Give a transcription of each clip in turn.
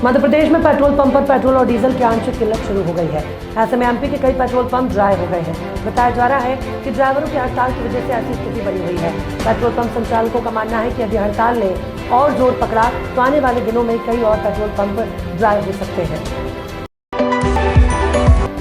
मध्य प्रदेश में petrol pump पर petrol और डीजल की आंशिक किल्लत शुरू हो गई है। ऐसे में एमपी के कई पेट्रोल पंप ड्राई हो गए हैं। बताया जा रहा है कि ड्राइवरों की हड़ताल की वजह से ऐसी स्थिति बनी हुई है। पेट्रोल पंप संचालकों का मानना है कि यदि हड़ताल ने और जोर पकड़ा तो आने वाले दिनों में कई और पेट्रोल पंप ड्राई हो सकते हैं।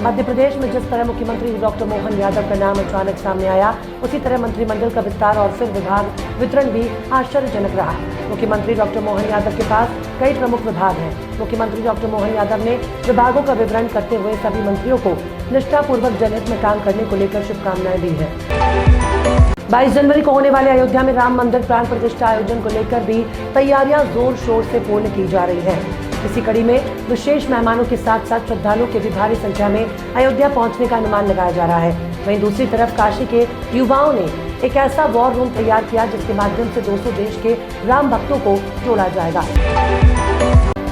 मध्य प्रदेश में जिस तरह मुख्यमंत्री डॉक्टर मोहन यादव का नाम अचानक सामने आया, उसी तरह मंत्रिमंडल का विस्तार और फिर विभाग वितरण भी आश्चर्यजनक रहा। मुख्यमंत्री डॉक्टर मोहन यादव के पास कई प्रमुख विभाग हैं। मुख्यमंत्री डॉक्टर मोहन यादव ने विभागों का विवरण करते हुए सभी मंत्रियों को निष्ठापूर्वक जनहित में काम करने को लेकर शुभकामनाएं दी है। 22 जनवरी को होने वाले अयोध्या में राम मंदिर प्राण प्रतिष्ठा आयोजन को लेकर भी तैयारियां जोर शोर से पूर्ण की जा रही हैं। इसी कड़ी में विशेष मेहमानों के साथ साथ श्रद्धालुओं के भी भारी संख्या में अयोध्या पहुंचने का अनुमान लगाया जा रहा है। वहीं दूसरी तरफ काशी के युवाओं ने एक ऐसा वॉर रूम तैयार किया जिसके माध्यम से 200 देश के राम भक्तों को जोड़ा जाएगा।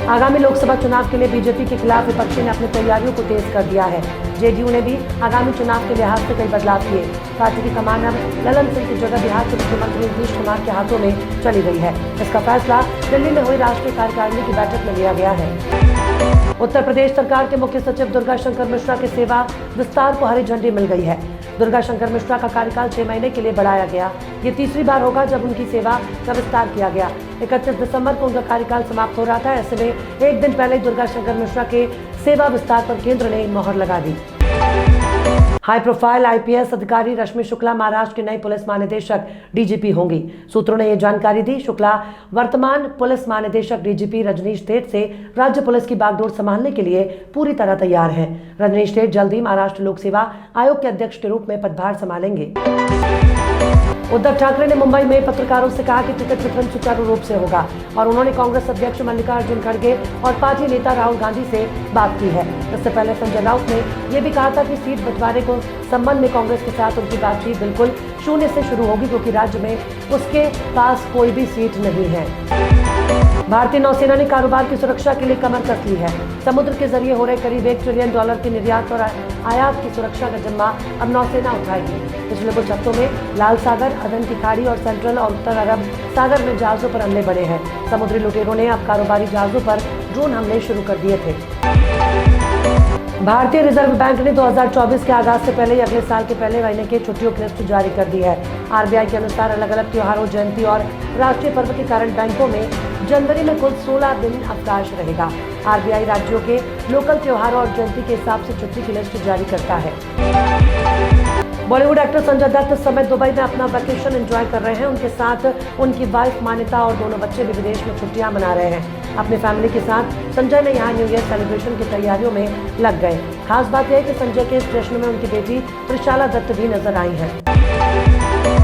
आगामी लोकसभा चुनाव के लिए बीजेपी के खिलाफ विपक्षी ने अपनी तैयारियों को तेज कर दिया है। जेडीयू ने भी आगामी चुनाव के लिहाज से कई बदलाव किए। पार्टी की कमान अब ललन सिंह की जगह बिहार के मुख्यमंत्री नीतीश कुमार के हाथों में चली गई है। इसका फैसला दिल्ली में हुई राष्ट्रीय कार्यकारिणी की बैठक में लिया गया है। उत्तर प्रदेश सरकार के मुख्य सचिव दुर्गा शंकर मिश्रा के सेवा विस्तार को हरी झंडी मिल गई है। दुर्गा शंकर मिश्रा का कार्यकाल 6 महीने के लिए बढ़ाया गया। ये तीसरी बार होगा जब उनकी सेवा का विस्तार किया गया। 31 दिसंबर को उनका कार्यकाल समाप्त हो रहा था। ऐसे में एक दिन पहले दुर्गा शंकर मिश्रा के सेवा विस्तार पर केंद्र ने मोहर लगा दी। हाई प्रोफाइल आईपीएस अधिकारी रश्मि शुक्ला महाराष्ट्र की नई पुलिस महानिदेशक डीजीपी होंगी। सूत्रों ने यह जानकारी दी। शुक्ला वर्तमान पुलिस महानिदेशक डीजीपी रजनीश सेठ से राज्य पुलिस की बागडोर संभालने के लिए पूरी तरह तैयार हैं। रजनीश सेठ जल्द ही महाराष्ट्र लोक सेवा आयोग के अध्यक्ष के रूप में पदभार संभालेंगे। उद्धव ठाकरे ने मुंबई में पत्रकारों से कहा कि टिकट वितरण सुचारू रूप से होगा और उन्होंने कांग्रेस अध्यक्ष मल्लिकार्जुन खड़गे और पार्टी नेता राहुल गांधी से बात की है। इससे पहले संजय राउत ने यह भी कहा था कि सीट बंटवारे को संबंध में कांग्रेस के साथ उनकी बातचीत बिल्कुल शून्य से शुरू होगी, क्योंकि राज्य में उसके पास कोई भी सीट नहीं है। भारतीय नौसेना ने कारोबार की सुरक्षा के लिए कमर कस ली है। समुद्र के जरिए हो रहे करीब $1 ट्रिलियन के निर्यात और आयात की सुरक्षा का जिम्मा अब नौसेना उठाएगी। पिछले कुछ हफ्तों में लाल सागर, अदन की खाड़ी और सेंट्रल और उत्तर अरब सागर में जहाजों पर हमले बढ़े हैं। समुद्री लुटेरों ने अब कारोबारी जहाजों पर ड्रोन हमले शुरू कर दिए थे। भारतीय रिजर्व बैंक ने 2024 के आगाज से पहले ही अगले साल के पहले महीने की छुट्टियों की लिस्ट जारी कर दी है। आरबीआई के अनुसार अलग अलग त्योहारों, जयंती और राष्ट्रीय पर्व के कारण बैंकों में जनवरी में कुल 16 दिन अवकाश रहेगा। आरबीआई राज्यों के लोकल त्योहारों और जयंती के हिसाब से छुट्टी की लिस्ट जारी करता है। बॉलीवुड एक्टर संजय दत्त इस समय दुबई में अपना वेकेशन एंजॉय कर रहे हैं। उनके साथ उनकी वाइफ मान्यता और दोनों बच्चे भी विदेश में छुट्टियां मना रहे हैं। अपनी फैमिली के साथ संजय ने यहाँ न्यू ईयर सेलिब्रेशन की तैयारियों में लग गए। खास बात यह है कि संजय के इस जश्न में उनकी बेटी त्रिशाला दत्त भी नजर आई है।